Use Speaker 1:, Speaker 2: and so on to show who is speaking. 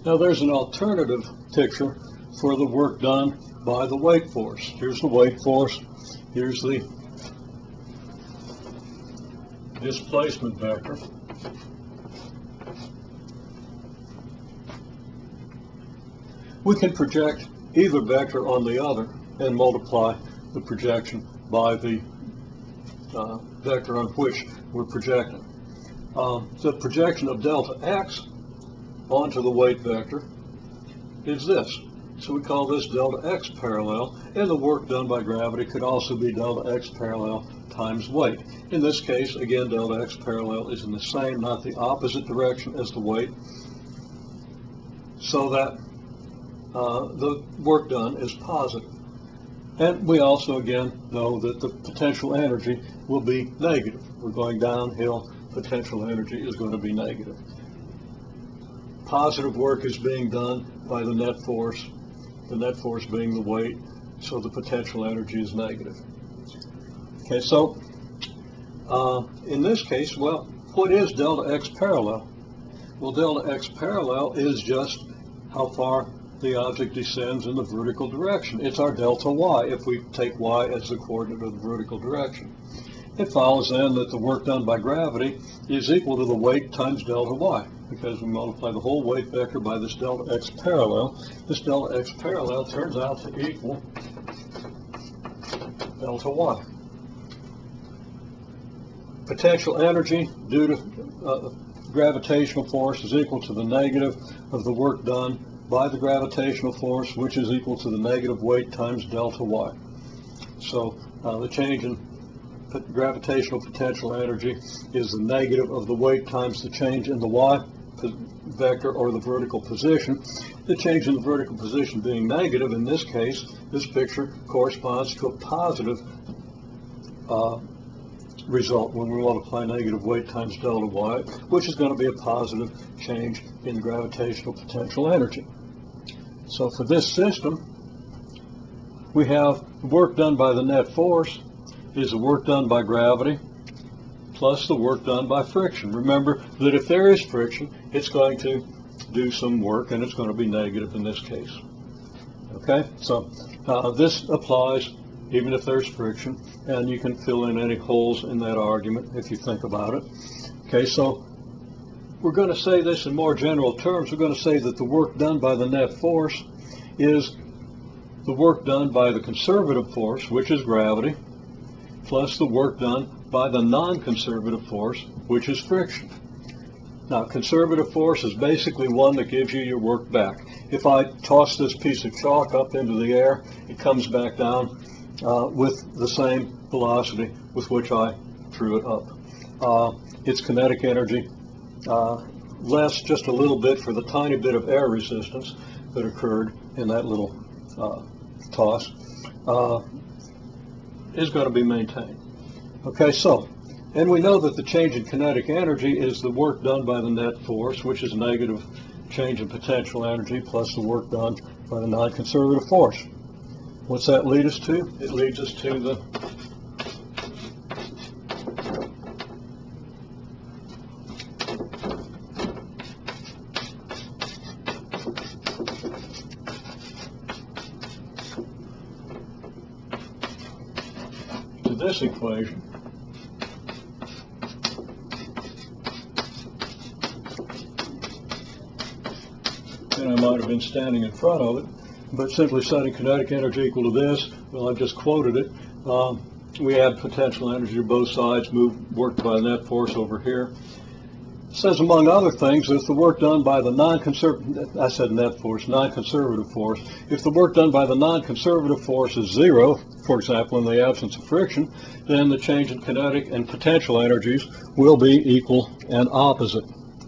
Speaker 1: Now there's an alternative picture for the work done by the weight force. Here's the weight force. Here's the displacement vector. We can project either vector on the other and multiply the projection by the vector on which we're projecting. The projection of delta x onto the weight vector is this. So we call this delta x parallel, and the work done by gravity could also be delta x parallel times weight. In this case, again, delta x parallel is in the same, not the opposite direction as the weight, so that the work done is positive. And we also, again, know that the potential energy will be negative. We're going downhill, potential energy is going to be negative. Positive work is being done by the net force being the weight, so the potential energy is negative. Okay, so in this case, well, what is delta x parallel? Well, delta x parallel is just how far the object descends in the vertical direction. It's our delta y if we take y as the coordinate of the vertical direction. It follows then that the work done by gravity is equal to the weight times delta y, because we multiply the whole weight vector by this delta x parallel. This delta x parallel turns out to equal delta y. Potential energy due to gravitational force is equal to the negative of the work done by the gravitational force, which is equal to the negative weight times delta y. So the change in gravitational potential energy is the negative of the weight times the change in the y vector, or the vertical position. The change in the vertical position being negative, in this case, this picture corresponds to a positive result when we multiply negative weight times delta y, which is going to be a positive change in gravitational potential energy. So for this system, we have the work done by the net force is the work done by gravity plus the work done by friction. Remember that if there is friction, it's going to do some work, and it's going to be negative in this case. Okay, so this applies even if there's friction, and you can fill in any holes in that argument if you think about it. Okay, so we're going to say this in more general terms. We're going to say that the work done by the net force is the work done by the conservative force, which is gravity, plus the work done by the non-conservative force, which is friction. Now, conservative force is basically one that gives you your work back. If I toss this piece of chalk up into the air, it comes back down with the same velocity with which I threw it up. Its kinetic energy, less just a little bit for the tiny bit of air resistance that occurred in that little toss, is going to be maintained. Okay, so, and we know that the change in kinetic energy is the work done by the net force, which is negative change in potential energy, plus the work done by the non-conservative force. What's that lead us to? It leads us to the this equation. And I might have been standing in front of it, but simply setting kinetic energy equal to this, well, I've just quoted it. We add potential energy to both sides, move work by net force over here. It says, among other things, if the work done by the non-conservative, I said net force, non-conservative force, if the work done by the non-conservative force is zero, for example, in the absence of friction, then the change in kinetic and potential energies will be equal and opposite.